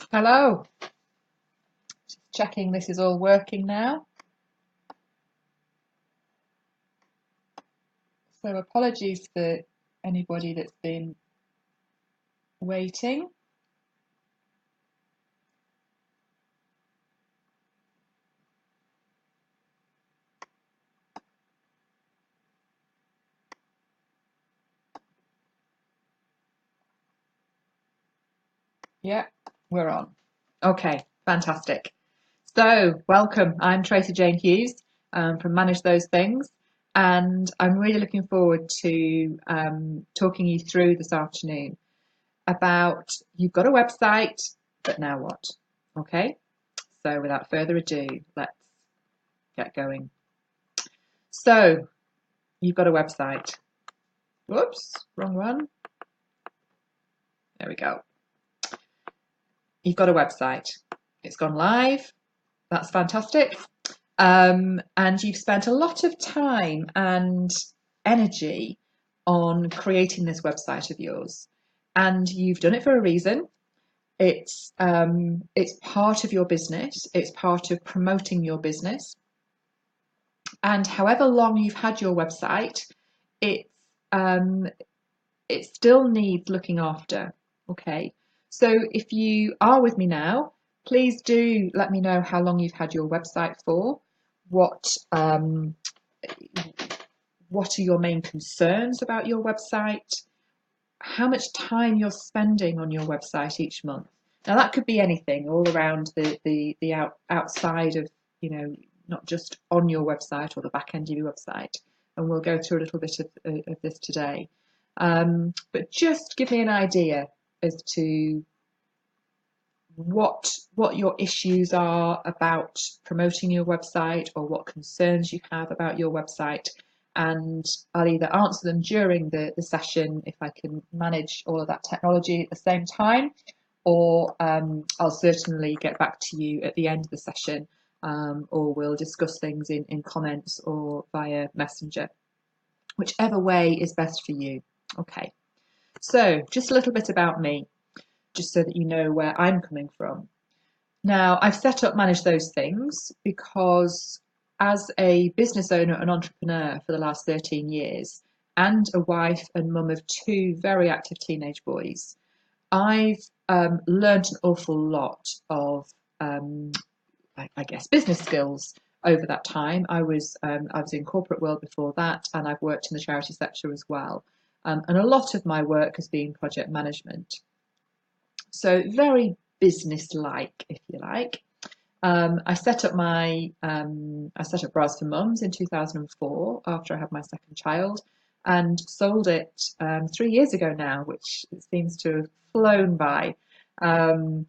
Hello, just checking this is all working now. So apologies for anybody that's been waiting. Yeah, we're on. Okay, fantastic. So welcome. I'm Tracey-Jane Hughes from Manage Those Things, and I'm really looking forward to talking you through this afternoon about you've got a website, but now what? Okay, so without further ado, let's get going. So you've got a website. Whoops, wrong one. There we go. You've got a website. It's gone live. That's fantastic. And you've spent a lot of time and energy on creating this website of yours. And you've done it for a reason. It's part of your business. It's part of promoting your business. And however long you've had your website, it's it still needs looking after. Okay, so if you are with me now, please do let me know how long you've had your website for. What are your main concerns about your website? How much time you're spending on your website each month? Now that could be anything, all around the outside of, not just on your website or the back end of your website. And we'll go through a little bit of this today. But just give me an idea as to what your issues are about promoting your website, or what concerns you have about your website, and I'll either answer them during the session if I can manage all of that technology at the same time, or I'll certainly get back to you at the end of the session, or we'll discuss things in comments or via Messenger, whichever way is best for you. Okay, so just a little bit about me, just so that you know where I'm coming from. Now, I've set up Manage Those Things because as a business owner and entrepreneur for the last 13 years, and a wife and mum of two very active teenage boys, I've learned an awful lot of, I guess, business skills over that time. I was in corporate world before that, and I've worked in the charity sector as well. And a lot of my work has been project management. So very business-like, if you like. I set up Bras for Mums in 2004 after I had my second child, and sold it 3 years ago now, which seems to have flown by. But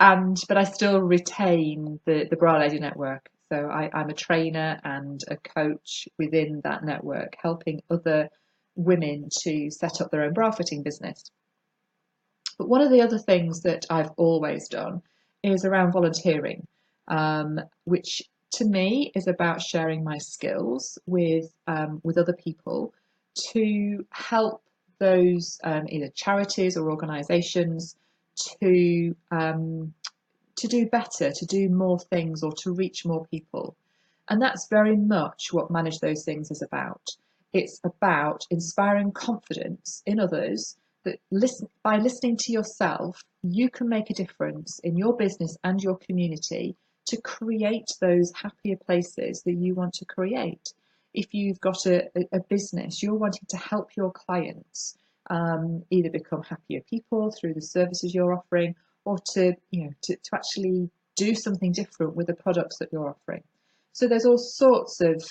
I still retain the Bra Lady network. So I'm a trainer and a coach within that network, helping other women to set up their own bra fitting business. But one of the other things that I've always done is around volunteering, which to me is about sharing my skills with other people to help those either charities or organisations to do better, to do more things, or to reach more people. And that's very much what Manage Those Things is about. It's about inspiring confidence in others that by listening to yourself, you can make a difference in your business and your community to create those happier places that you want to create. If you've got a business, you're wanting to help your clients either become happier people through the services you're offering, or to actually do something different with the products that you're offering. So there's all sorts of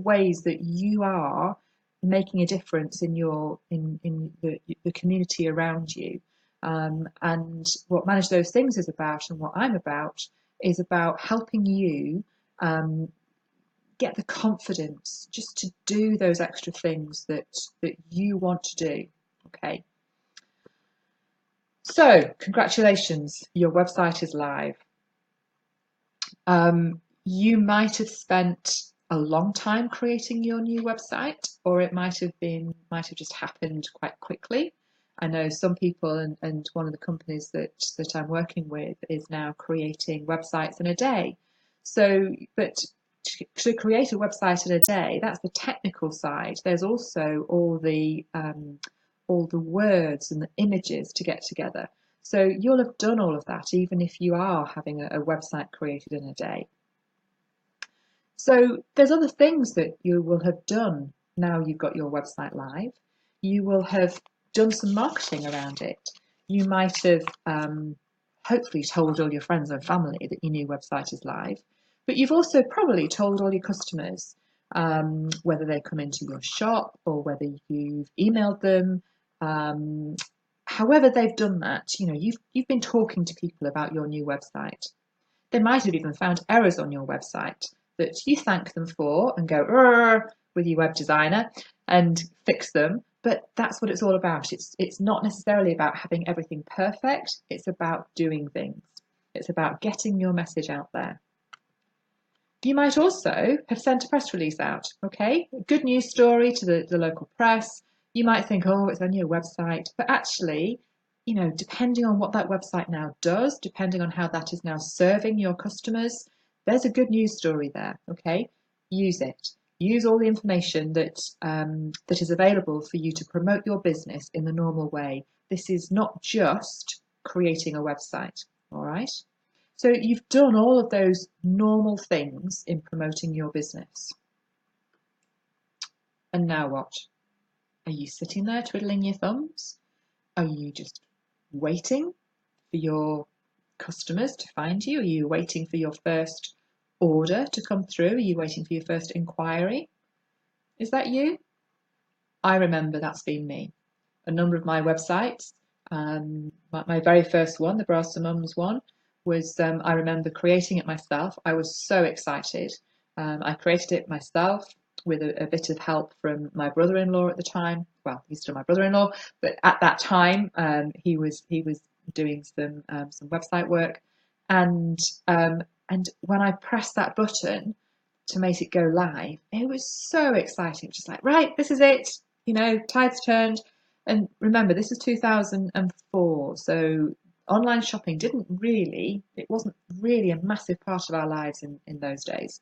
ways that you are making a difference in the community around you. And what Manage Those Things is about, and what I'm about, is about helping you get the confidence just to do those extra things that you want to do. Okay. So congratulations, your website is live. You might have spent a long time creating your new website, or it might have just happened quite quickly. I know some people, and one of the companies that I'm working with is now creating websites in a day. So, but to create a website in a day, that's the technical side. There's also all the words and the images to get together. So you'll have done all of that, even if you are having a website created in a day. So there's other things that you will have done now you've got your website live. You will have done some marketing around it. You might have hopefully told all your friends and family that your new website is live, but you've also probably told all your customers, whether they come into your shop or whether you've emailed them. However they've done that, you've been talking to people about your new website. They might have even found errors on your website that you thank them for and go with your web designer and fix them. But that's what it's all about. It's not necessarily about having everything perfect. It's about doing things. It's about getting your message out there. You might also have sent a press release out, okay? A good news story to the local press. You might think, oh, it's only a website. But actually, depending on what that website now does, depending on how that is now serving your customers, there's a good news story there, okay? Use it. Use all the information that is available for you to promote your business in the normal way. This is not just creating a website, all right? So you've done all of those normal things in promoting your business. And now what? Are you sitting there twiddling your thumbs? Are you just waiting for your customers to find you? Are you waiting for your first order to come through? Are you waiting for your first inquiry? Is that you? I remember that's been me. A number of my websites, my very first one, the Bras to Mums one, was I remember creating it myself. I was so excited. I created it myself with a bit of help from my brother-in-law at the time. Well, he's still my brother-in-law, but at that time he was doing some website work, and when I pressed that button to make it go live, it was so exciting. Just like, right, this is it. Tides turned. And remember, this is 2004, so online shopping it wasn't really a massive part of our lives in those days.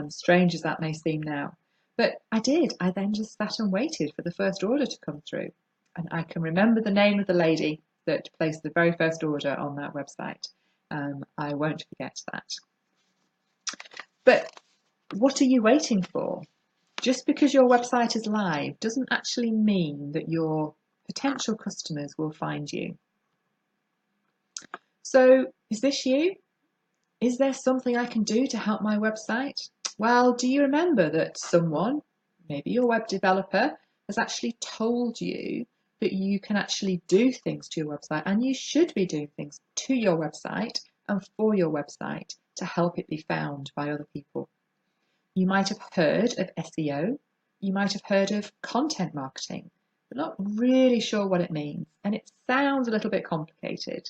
Strange as that may seem now. But I did. I then just sat and waited for the first order to come through. And I can remember the name of the lady that placed the very first order on that website. I won't forget that. But what are you waiting for? Just because your website is live doesn't actually mean that your potential customers will find you. So, is this you? Is there something I can do to help my website? Well, do you remember that someone, maybe your web developer, has actually told you that you can actually do things to your website, and you should be doing things to your website and for your website to help it be found by other people? You might have heard of SEO, you might have heard of content marketing, but not really sure what it means, and it sounds a little bit complicated.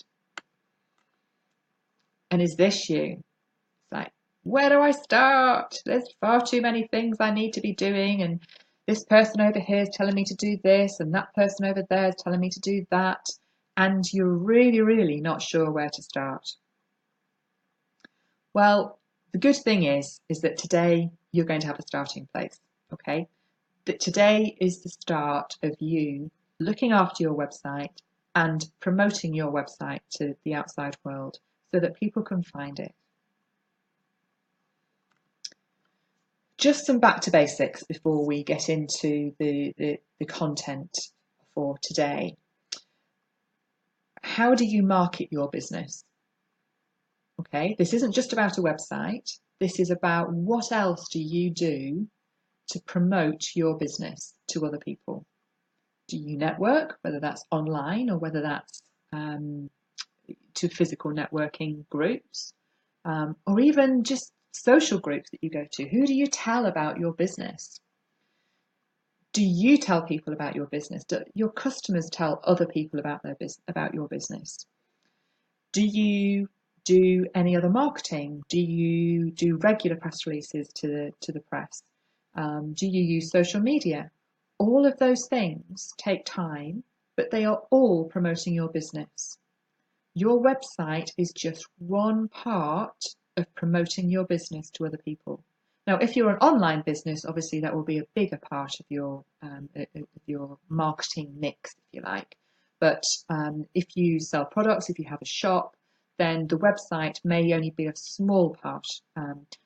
And is this you? It's like, where do I start? There's far too many things I need to be doing, and this person over here is telling me to do this, and that person over there is telling me to do that, and you're really, really not sure where to start. Well, the good thing is that today you're going to have a starting place, okay? That today is the start of you looking after your website and promoting your website to the outside world so that people can find it. Just some back to basics before we get into the content for today. How do you market your business? Okay, this isn't just about a website. This is about what else do you do to promote your business to other people. Do you network, whether that's online or whether that's to physical networking groups, or even just social groups that you go to? Who do you tell about your business? Do you tell people about your business? Do your customers tell other people about your business? Do you do any other marketing? Do you do regular press releases to the press? Do you use social media? All of those things take time but they are all promoting your business. Your website is just one part of promoting your business to other people. Now, if you're an online business, obviously that will be a bigger part of your marketing mix, if you like. But if you sell products, if you have a shop, then the website may only be a small part.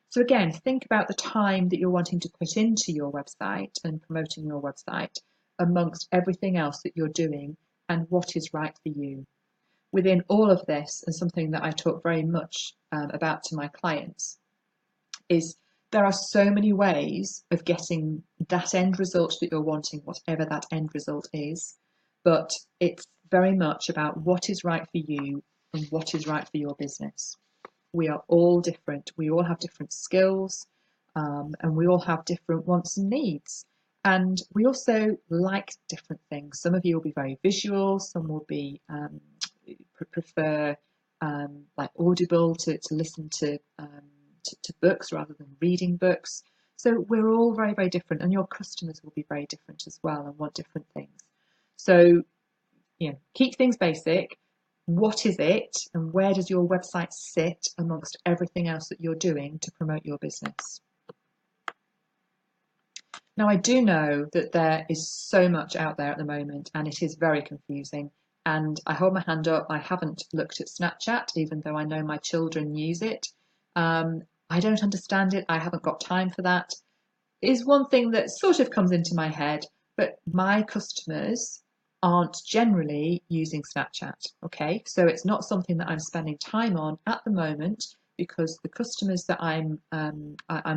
So again, think about the time that you're wanting to put into your website and promoting your website amongst everything else that you're doing and what is right for you. Within all of this, and something that I talk very much about to my clients, is there are so many ways of getting that end result that you're wanting, whatever that end result is, but it's very much about what is right for you and what is right for your business. We are all different. We all have different skills, and we all have different wants and needs. And we also like different things. Some of you will be very visual, some will be prefer like Audible to listen to books rather than reading books. So we're all very, very different, and your customers will be very different as well and want different things. So, keep things basic. What is it, and where does your website sit amongst everything else that you're doing to promote your business? Now, I do know that there is so much out there at the moment, and it is very confusing. And I hold my hand up. I haven't looked at Snapchat, even though I know my children use it. I don't understand it. I haven't got time for that. It is one thing that sort of comes into my head, but my customers aren't generally using Snapchat. Okay, so it's not something that I'm spending time on at the moment because the customers that I'm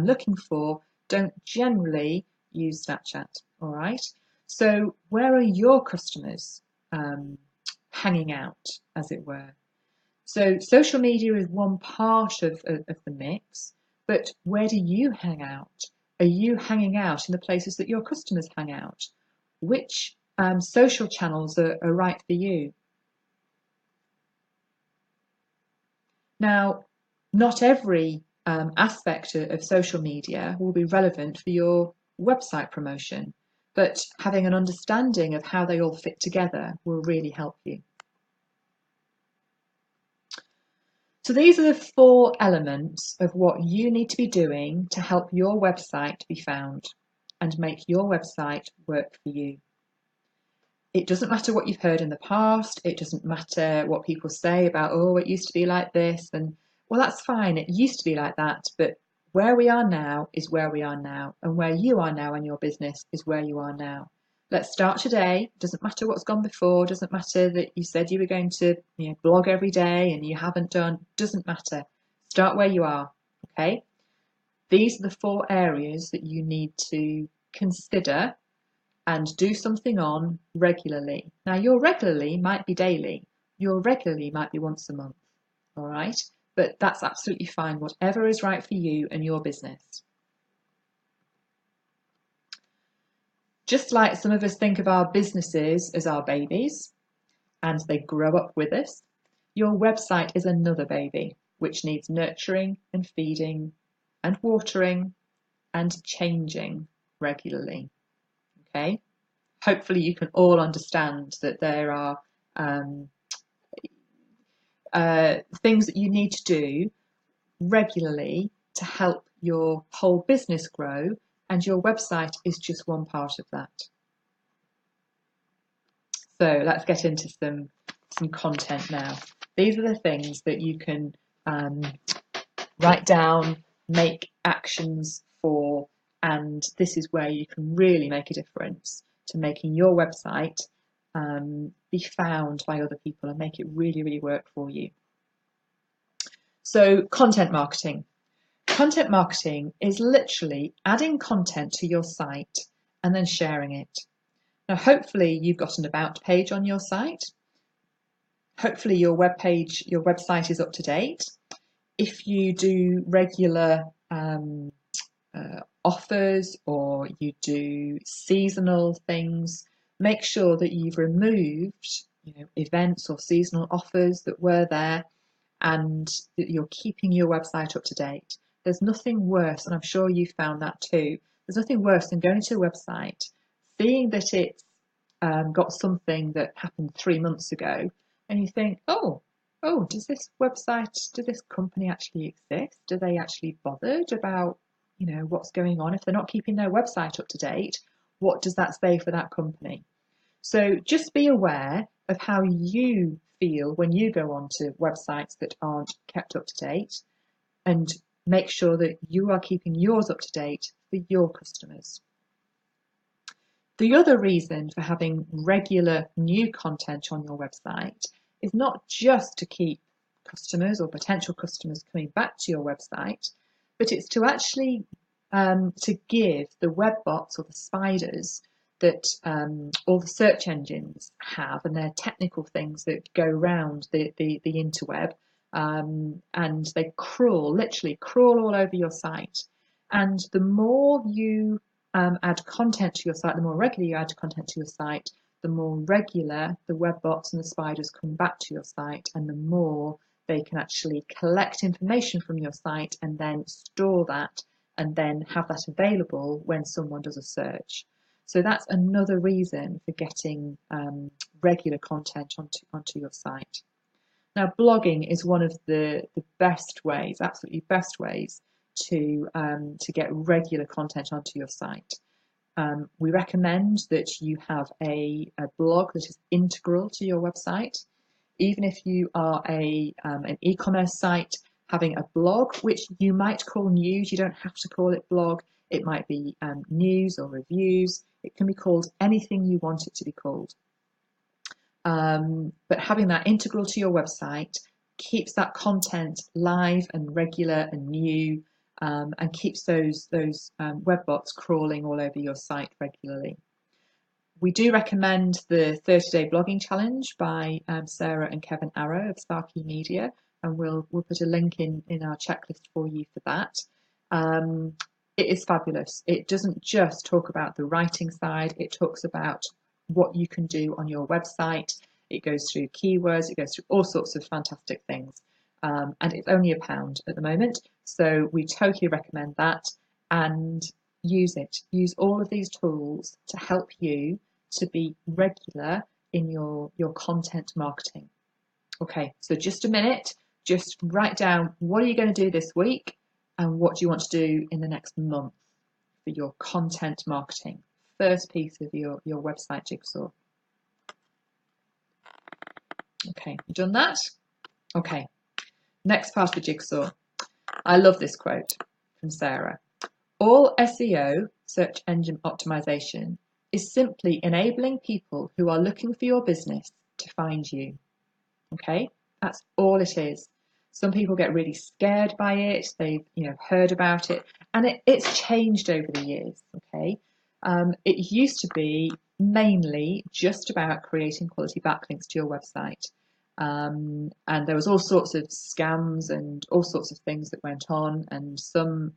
looking for don't generally use Snapchat. All right. So where are your customers hanging out, as it were? So social media is one part of the mix, but where do you hang out? Are you hanging out in the places that your customers hang out? Which social channels are right for you? Now, not every aspect of social media will be relevant for your website promotion, but having an understanding of how they all fit together will really help you. So these are the 4 elements of what you need to be doing to help your website be found and make your website work for you. It doesn't matter what you've heard in the past. It doesn't matter what people say about, oh, it used to be like this. And well, that's fine. It used to be like that. But where we are now is where we are now. And where you are now in your business is where you are now. Let's start today. Doesn't matter what's gone before. Doesn't matter that you said you were going to blog every day and you haven't done. Doesn't matter. Start where you are. Okay. These are the 4 areas that you need to consider and do something on regularly. Now, your regularly might be daily. Your regularly might be once a month. All right. But that's absolutely fine. Whatever is right for you and your business. Just like some of us think of our businesses as our babies and they grow up with us, your website is another baby which needs nurturing and feeding and watering and changing regularly. Okay, hopefully you can all understand that there are things that you need to do regularly to help your whole business grow, and your website is just one part of that. So let's get into some content now. These are the things that you can write down, make actions for, and this is where you can really make a difference to making your website be found by other people and make it really, really work for you. So content marketing. Content marketing is literally adding content to your site and then sharing it. Now, hopefully you've got an about page on your site. Hopefully your website is up to date. If you do regular offers or you do seasonal things, make sure that you've removed events or seasonal offers that were there and that you're keeping your website up to date. There's nothing worse, and I'm sure you found that too, there's nothing worse than going to a website, seeing that it's got something that happened 3 months ago, and you think, does this company actually exist? Are they actually bothered about, what's going on? If they're not keeping their website up to date, what does that say for that company? So just be aware of how you feel when you go onto websites that aren't kept up to date, and make sure that you are keeping yours up to date for your customers. The other reason for having regular new content on your website is not just to keep customers or potential customers coming back to your website, but it's to actually to give the web bots or the spiders that all the search engines have, and they're technical things that go around the interweb, and they literally crawl all over your site. And the more you add content to your site, the more regularly you add content to your site, the more regular the web bots and the spiders come back to your site, and the more they can actually collect information from your site and then store that and then have that available when someone does a search. So that's another reason for getting regular content onto your site. Now, blogging is one of the best ways, absolutely best ways, to get regular content onto your site. We recommend that you have a blog that is integral to your website. Even if you are an e-commerce site, having a blog, which you might call news, you don't have to call it blog. It might be news or reviews. It can be called anything you want it to be called. But having that integral to your website keeps that content live and regular and new, and keeps those web bots crawling all over your site regularly. We do recommend the 30-day blogging challenge by Sarah and Kevin Arrow of Sparky Media, and we'll put a link in our checklist for you for that. It is fabulous. It doesn't just talk about the writing side, it talks about what you can do on your website. It goes through keywords, it goes through all sorts of fantastic things. And it's only £1 at the moment, so we totally recommend that, and use it. Use all of these tools to help you to be regular in your content marketing. Okay, so just a minute, just write down, what are you going to do this week, and what do you want to do in the next month for your content marketing? First piece of your website jigsaw. Okay, you done that? Okay, next part of the jigsaw. I love this quote from Sarah. All SEO, search engine optimization, is simply enabling people who are looking for your business to find you. Okay, that's all it is. Some people get really scared by it. They've heard about it, and it's changed over the years. Okay, it used to be mainly just about creating quality backlinks to your website. And there was all sorts of scams and all sorts of things that went on, and some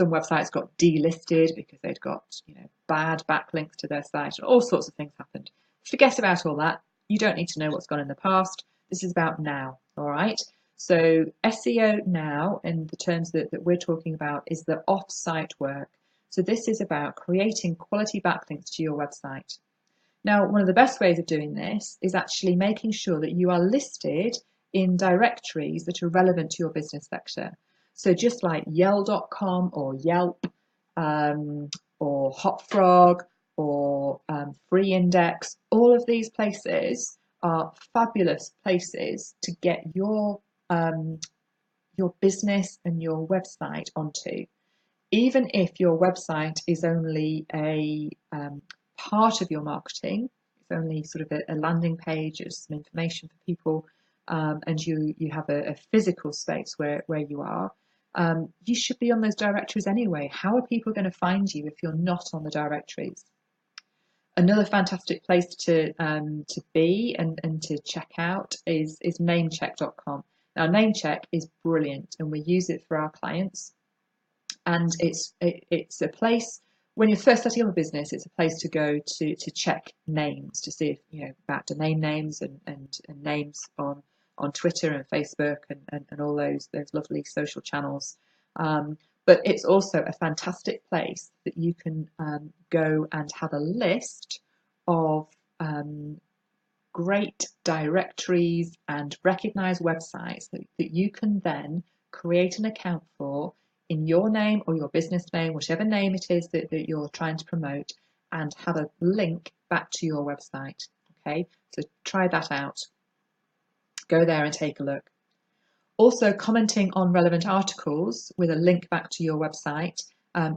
websites got delisted because they'd got bad backlinks to their site, and all sorts of things happened. Forget about all that. You don't need to know what's gone in the past. This is about now. All right. So SEO now, in the terms that we're talking about, is the off-site work. So this is about creating quality backlinks to your website. Now, one of the best ways of doing this is actually making sure that you are listed in directories that are relevant to your business sector. So just like Yell.com or Yelp, or Hotfrog or Free Index, all of these places are fabulous places to get your business and your website onto. Even if your website is only a part of your marketing, it's only sort of a landing page, it's some information for people, and you have a physical space where you are, you should be on those directories anyway. How are people going to find you if you're not on the directories? Another fantastic place to be and to check out is namecheck.com. Now, Namecheck is brilliant, and we use it for our clients. And it's a place, when you're first setting up a business, it's a place to go to check names, to see if about domain names and names on Twitter and Facebook and all those lovely social channels. But it's also a fantastic place that you can go and have a list of great directories and recognized websites that you can then create an account for in your name or your business name, whichever name it is that you're trying to promote, and have a link back to your website. Okay, so try that out. Go there and take a look. Also, commenting on relevant articles with a link back to your website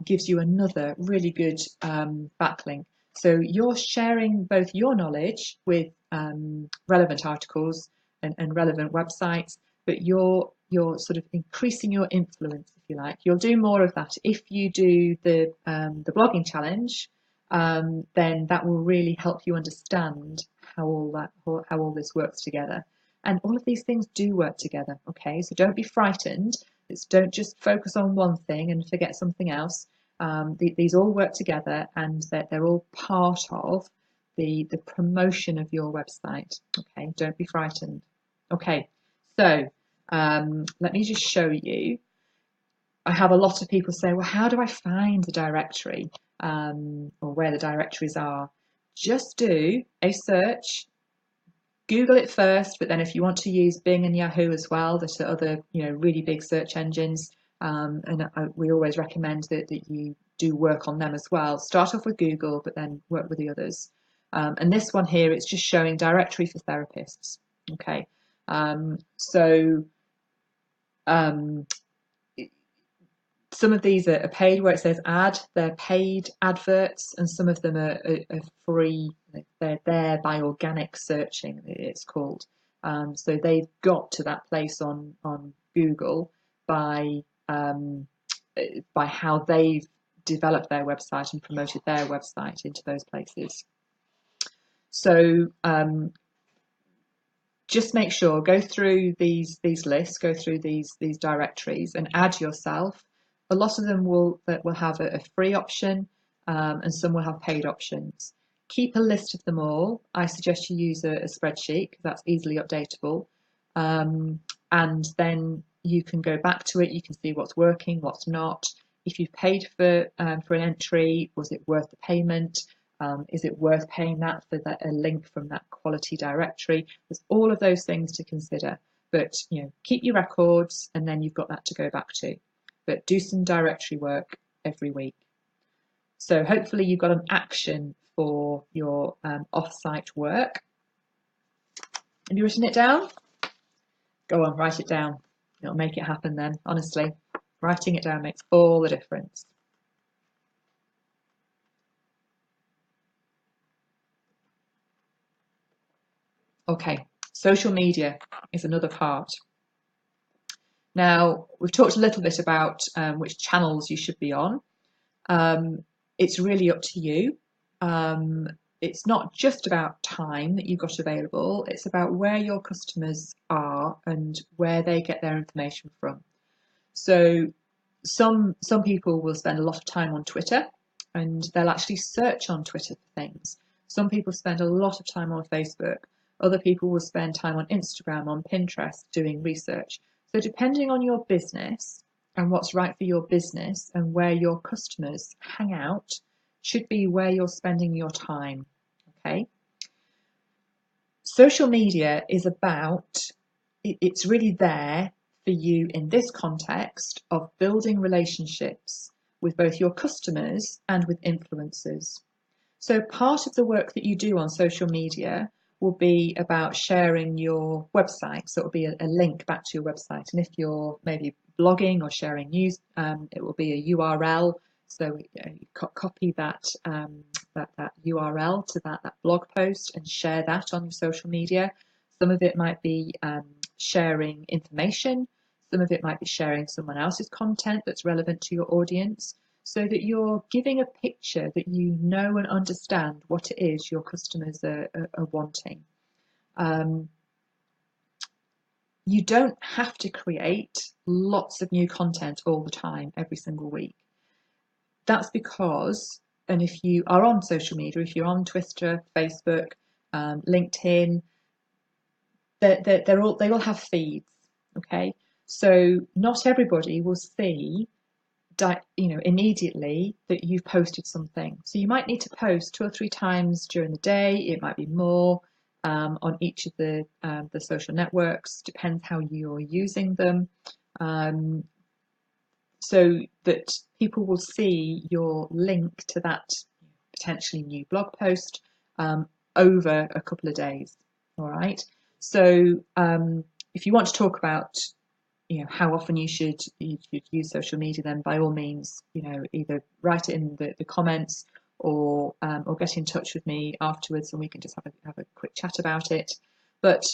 gives you another really good backlink. So you're sharing both your knowledge with relevant articles and relevant websites, but you're sort of increasing your influence, if you like. You'll do more of that if you do the blogging challenge. Then that will really help you understand how all this works together. And all of these things do work together, okay? So don't be frightened. Don't just focus on one thing and forget something else. These all work together, and they're all part of the promotion of your website, okay? Don't be frightened. Okay, so let me just show you. I have a lot of people say, well, how do I find the directory or where the directories are? Just do a search. Google it first, but then if you want to use Bing and Yahoo as well, there's other really big search engines, and we always recommend that you do work on them as well. Start off with Google, but then work with the others. And this one here, it's just showing directory for therapists. Okay, so some of these are paid, where it says ad. They're paid adverts, and some of them are free. They're there by organic searching, it's called. So they've got to that place on Google by how they've developed their website and promoted their website into those places. So just make sure, go through these lists, go through these directories, and add yourself. A lot of them will have a free option, and some will have paid options. Keep a list of them all. I suggest you use a spreadsheet because that's easily updatable, and then you can go back to it. You can see what's working, what's not. If you've paid for an entry, was it worth the payment? Is it worth paying that for a link from that quality directory? There's all of those things to consider, but keep your records, and then you've got that to go back to. But do some directory work every week. So hopefully you've got an action for your off-site work. Have you written it down? Go on, write it down. It'll make it happen then, honestly. Writing it down makes all the difference. Okay, social media is another part. Now, we've talked a little bit about which channels you should be on. It's really up to you. It's not just about time that you've got available, it's about where your customers are and where they get their information from. So some people will spend a lot of time on Twitter, and they'll actually search on Twitter for things. Some people spend a lot of time on Facebook. Other people will spend time on Instagram, on Pinterest, doing research. So depending on your business and what's right for your business and where your customers hang out should be where you're spending your time, okay? Social media is it's really there for you in this context of building relationships with both your customers and with influencers. So part of the work that you do on social media will be about sharing your website. So it will be a link back to your website. And if you're maybe blogging or sharing news, it will be a URL. So you copy that URL to that blog post and share that on your social media. Some of it might be sharing information. Some of it might be sharing someone else's content that's relevant to your audience, so that you're giving a picture that you know and understand what it is your customers are wanting. You don't have to create lots of new content all the time, every single week. That's because, and if you are on social media, if you're on Twitter, Facebook, LinkedIn, they all have feeds, okay? So not everybody will see immediately that you've posted something. So you might need to post 2 or 3 times during the day. It might be more on each of the social networks. Depends how you're using them, so that people will see your link to that potentially new blog post over a couple of days. All right. So if you want to talk about how often you should use social media, then by all means, either write it in the comments or get in touch with me afterwards, and we can just have a quick chat about it. But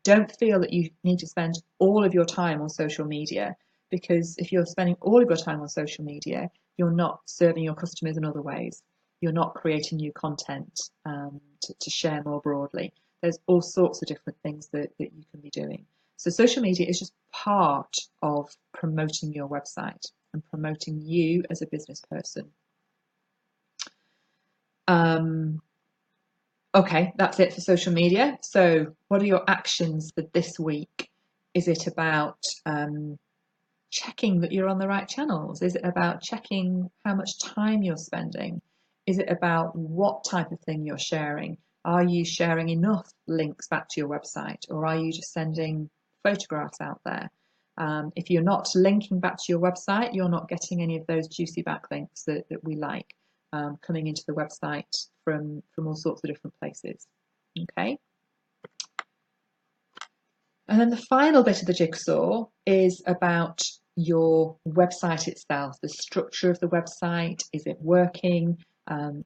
don't feel that you need to spend all of your time on social media, because if you're spending all of your time on social media, you're not serving your customers in other ways. You're not creating new content to share more broadly. There's all sorts of different things that you can be doing. So social media is just part of promoting your website and promoting you as a business person. Okay, that's it for social media. So what are your actions for this week? Is it about checking that you're on the right channels? Is it about checking how much time you're spending? Is it about what type of thing you're sharing? Are you sharing enough links back to your website, or are you just sending photographs out there? If you're not linking back to your website, you're not getting any of those juicy backlinks that we like coming into the website from all sorts of different places. Okay. And then the final bit of the jigsaw is about your website itself, the structure of the website. Is it working?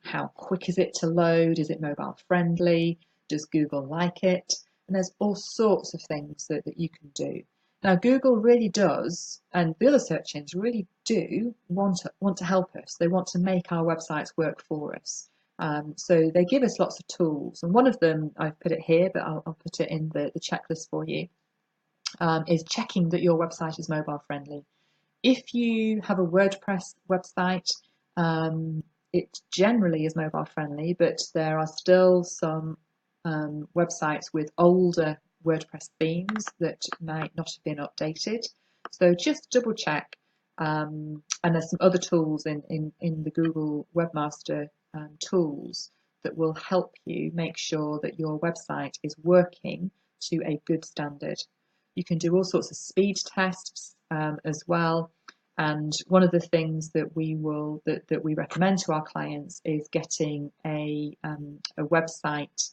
How quick is it to load? Is it mobile friendly? Does Google like it? And there's all sorts of things that you can do. Now, Google really does, and the other search engines really do want to help us. They want to make our websites work for us. So they give us lots of tools, and one of them, I've put it here, but I'll put it in the checklist for you, is checking that your website is mobile friendly. If you have a WordPress website, it generally is mobile friendly, but there are still some websites with older WordPress themes that might not have been updated. So just double check. And there's some other tools in the Google Webmaster tools that will help you make sure that your website is working to a good standard. You can do all sorts of speed tests as well. And one of the things that we recommend to our clients is getting a website,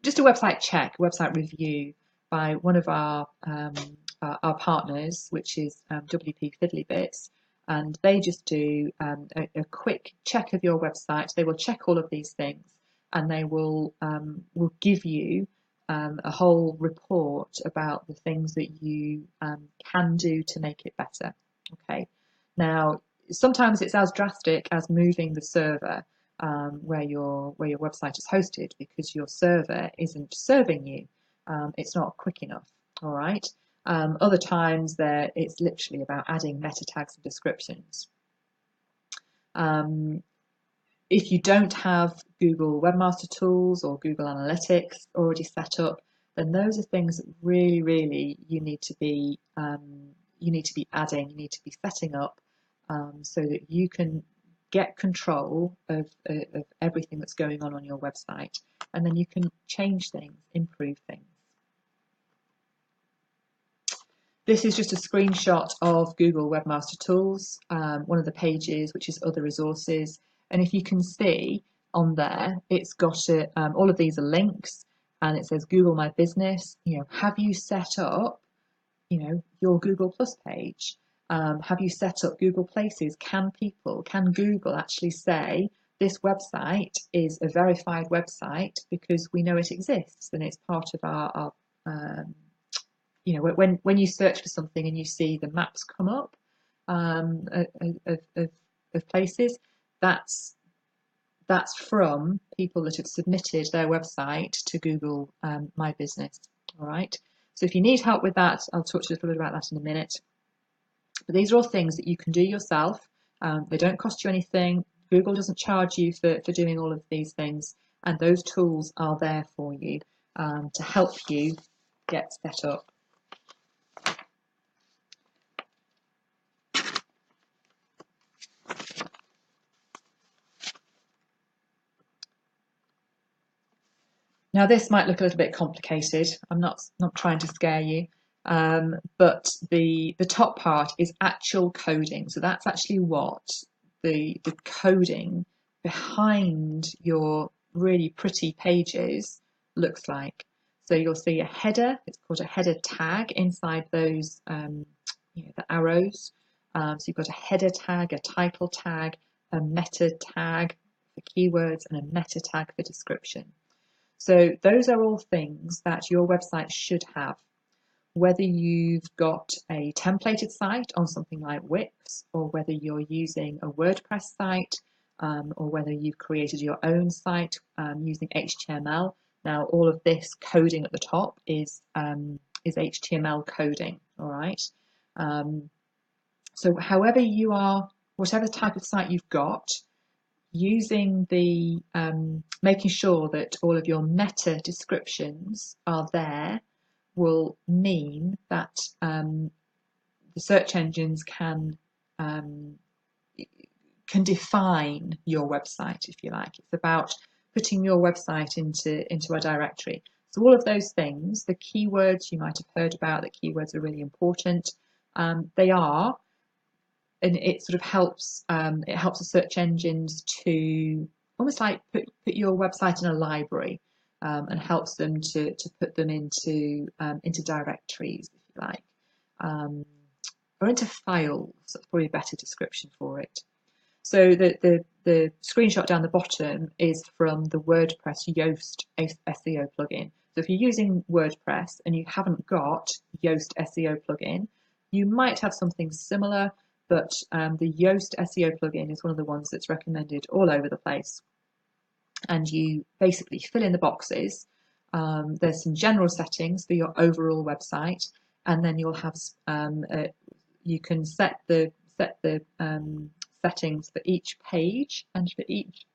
just a website check, website review by one of our partners, which is WP Fiddlybits, and they just do a quick check of your website. They will check all of these things, and they will give you a whole report about the things that you can do to make it better. Okay. Now, sometimes it's as drastic as moving the server where your website is hosted, because your server isn't serving you. It's not quick enough. All right. Other times it's literally about adding meta tags and descriptions. If you don't have Google Webmaster Tools or Google Analytics already set up, then those are things that really, really you need to be adding, you need to be setting up so that you can get control of everything that's going on your website, and then you can change things, improve things. This is just a screenshot of Google Webmaster Tools, one of the pages, which is other resources. And if you can see on there, it's got all of these are links, and it says Google My Business. Have you set up, your Google Plus page? Have you set up Google Places? Can Google actually say this website is a verified website because we know it exists and it's part of our when you search for something and you see the maps come up of places, that's from people that have submitted their website to Google My Business. All right. So if you need help with that, I'll talk to you a little bit about that in a minute. But these are all things that you can do yourself. They don't cost you anything. Google doesn't charge you for doing all of these things, and those tools are there for you to help you get set up. Now this might look a little bit complicated. I'm not trying to scare you, but the top part is actual coding. So that's actually what the coding behind your really pretty pages looks like. So you'll see a header. It's called a header tag inside those the arrows. So you've got a header tag, a title tag, a meta tag for keywords, and a meta tag for description. So those are all things that your website should have, whether you've got a templated site on something like Wix, or whether you're using a WordPress site, or whether you've created your own site using HTML. Now, all of this coding at the top is HTML coding, all right? So however you are, whatever type of site you've got, using the making sure that all of your meta descriptions are there will mean that the search engines can define your website, if you like. It's about putting your website into a directory. So all of those things, the keywords you might have heard about, that keywords are really important. They are. And it sort of helps the search engines to almost like put your website in a library, and helps them to put them into directories, if you like, or into files. That's probably a better description for it. So the screenshot down the bottom is from the WordPress Yoast SEO plugin. So if you're using WordPress and you haven't got Yoast SEO plugin, you might have something similar. But the Yoast SEO plugin is one of the ones that's recommended all over the place. And you basically fill in the boxes. There's some general settings for your overall website, and then you'll have you can set the settings for each page and for each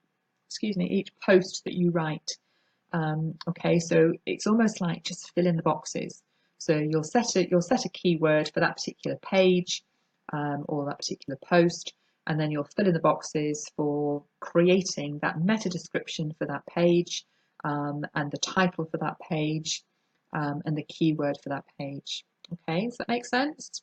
post that you write. Okay, so it's almost like just fill in the boxes. So you'll set a keyword for that particular page. Or that particular post, and then you'll fill in the boxes for creating that meta description for that page, and the title for that page, and the keyword for that page. Okay, does that make sense?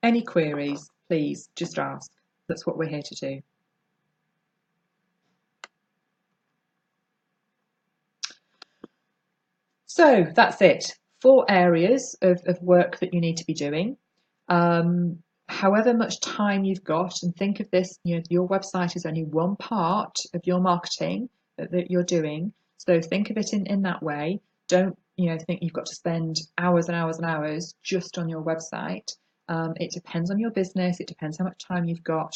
Any queries, please just ask. That's what we're here to do. So that's it. 4 areas of work that you need to be doing. However much time you've got, and think of this, your website is only one part of your marketing that you're doing. So think of it in that way. Don't think you've got to spend hours and hours and hours just on your website. It depends on your business. It depends how much time you've got.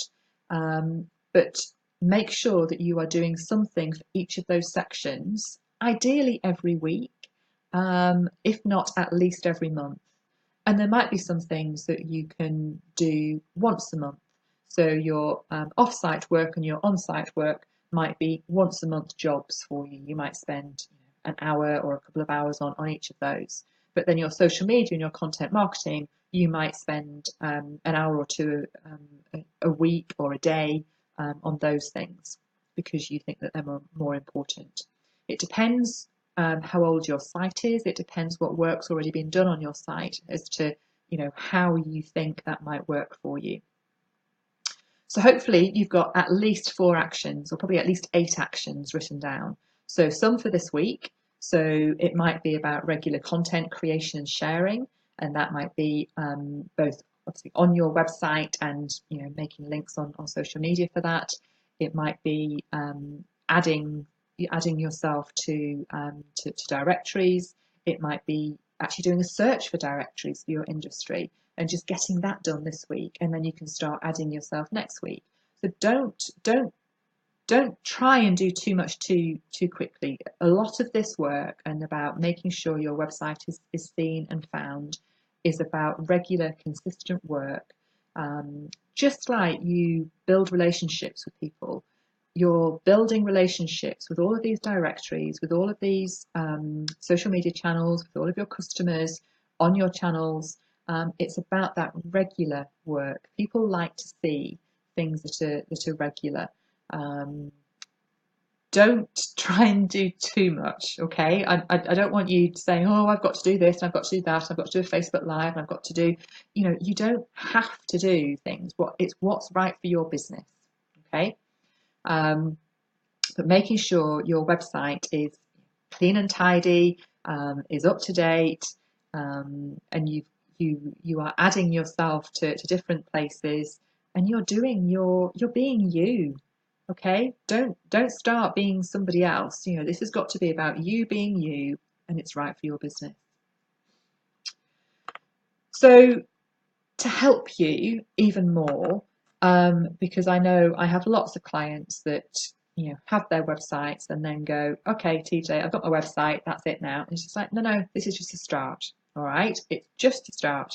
But make sure that you are doing something for each of those sections, ideally every week. If not at least every month. And there might be some things that you can do once a month. So your off-site work and your on-site work might be once a month jobs for you. You might spend an hour or a couple of hours on each of those. But then your social media and your content marketing, you might spend an hour or two a week or a day on those things, because you think that they're more important. It depends how old your site is. It depends what work's already been done on your site as to how you think that might work for you. So hopefully you've got at least 4 actions, or probably at least 8 actions written down. So some for this week. So it might be about regular content creation and sharing, and that might be both obviously on your website and making links on social media for that. It might be adding yourself to directories. It might be actually doing a search for directories for your industry and just getting that done this week, and then you can start adding yourself next week. So don't try and do too much too quickly. A lot of this work and about making sure your website is seen and found is about regular, consistent work. Just like you build relationships with people, you're building relationships with all of these directories, with all of these social media channels, with all of your customers on your channels. It's about that regular work. People like to see things that are regular. Don't try and do too much, okay? I don't want you saying, oh, I've got to do this, and I've got to do that, and I've got to do a Facebook Live, and I've got to do, you don't have to do things. It's what's right for your business, okay? But making sure your website is clean and tidy, is up to date, and you are adding yourself to different places, and you're being you. Okay, don't start being somebody else. This has got to be about you being you, and it's right for your business. So to help you even more, because I know I have lots of clients that have their websites and then go, okay, TJ, I've got my website, that's it now. And it's just like, no, this is just a start. All right, it's just a start.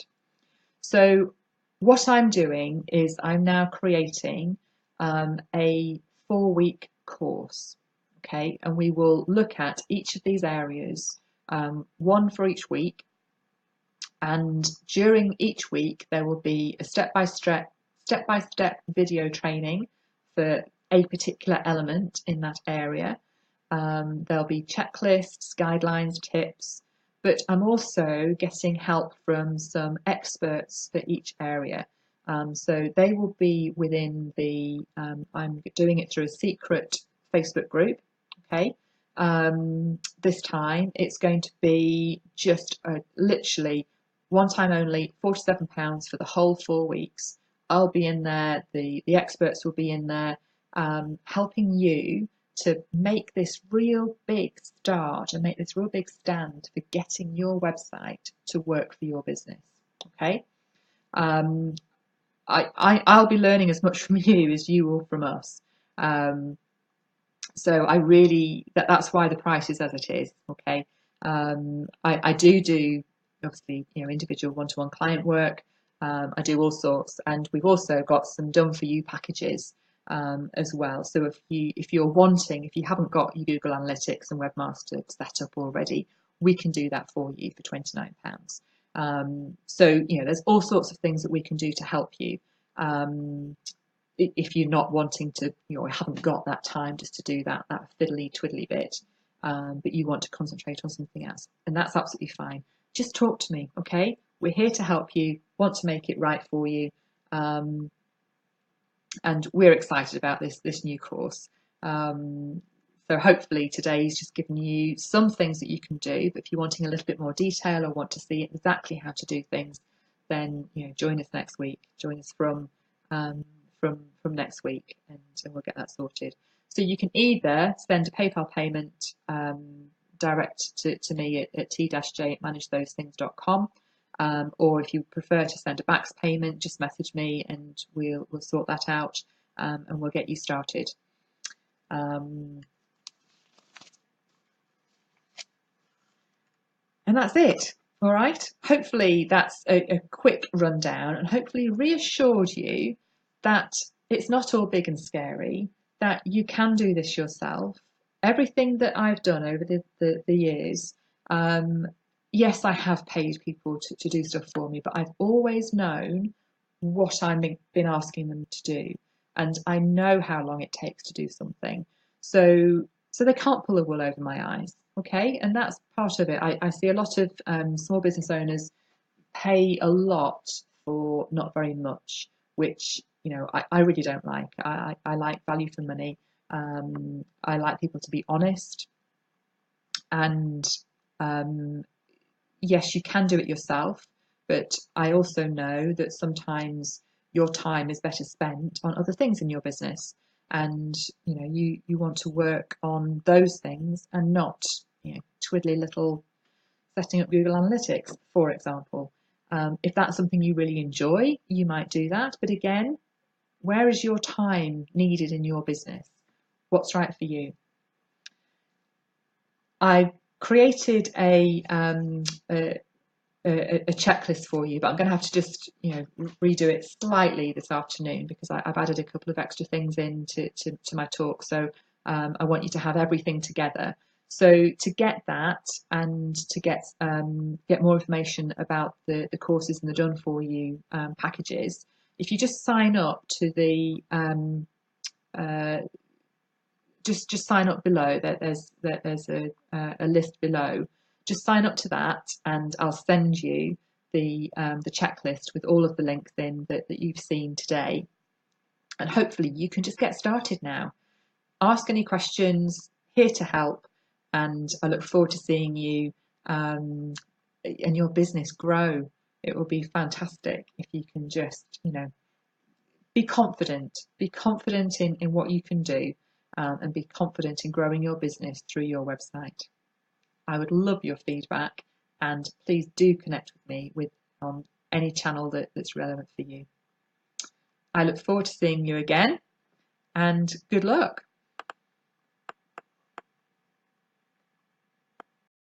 So what I'm doing is I'm now creating a 4-week course, okay, and we will look at each of these areas, one for each week, and during each week there will be a step-by-step video training for a particular element in that area. There'll be checklists, guidelines, tips, but I'm also getting help from some experts for each area. So they will be within I'm doing it through a secret Facebook group, okay? This time it's going to be just literally one time only, £47 for the whole 4 weeks. I'll be in there, the experts will be in there, helping you to make this real big start and make this real big stand for getting your website to work for your business. Okay. I'll be learning as much from you as you will from us. So I really, that's why the price is as it is. Okay. I do obviously, individual one-to-one client work. I do all sorts, and we've also got some done for you packages as well. So if you haven't got your Google Analytics and Webmaster set up already, we can do that for you for £29. So there's all sorts of things that we can do to help you. If you're not wanting to, haven't got that time just to do that fiddly twiddly bit, but you want to concentrate on something else, and that's absolutely fine. Just talk to me, okay? We're here to help you, want to make it right for you, and we're excited about this new course. So hopefully today's just given you some things that you can do, but if you're wanting a little bit more detail or want to see exactly how to do things, then join us next week. Join us from next week, and we'll get that sorted. So you can either send a PayPal payment direct to me at t-j@managethosethings.com, or if you prefer to send a backs payment, just message me and we'll sort that out, and we'll get you started. And that's it. All right. Hopefully that's a quick rundown, and hopefully reassured you that it's not all big and scary, that you can do this yourself. Everything that I've done over the years, yes, I have paid people to do stuff for me, but I've always known what I've been asking them to do, and I know how long it takes to do something. So they can't pull the wool over my eyes, okay? And that's part of it. I see a lot of small business owners pay a lot for not very much, which I really don't like. I like value for money. I like people to be honest, and yes, you can do it yourself, but I also know that sometimes your time is better spent on other things in your business, and you want to work on those things and not twiddly little setting up Google Analytics, for example. If that's something you really enjoy, you might do that, but again, where is your time needed in your business? What's right for you? I created a checklist for you, but I'm going to have to just redo it slightly this afternoon because I've added a couple of extra things in to my talk. So I want you to have everything together. So to get that and to get more information about the courses and the done for you packages, if you just sign up to the just sign up below. There's a list below. Just sign up to that, and I'll send you the checklist with all of the links in that you've seen today. And hopefully you can just get started now. Ask any questions, here to help, and I look forward to seeing you and your business grow. It will be fantastic if you can just, be confident in what you can do, and be confident in growing your business through your website. I would love your feedback, and please do connect with me on any channel that's relevant for you. I look forward to seeing you again, and good luck.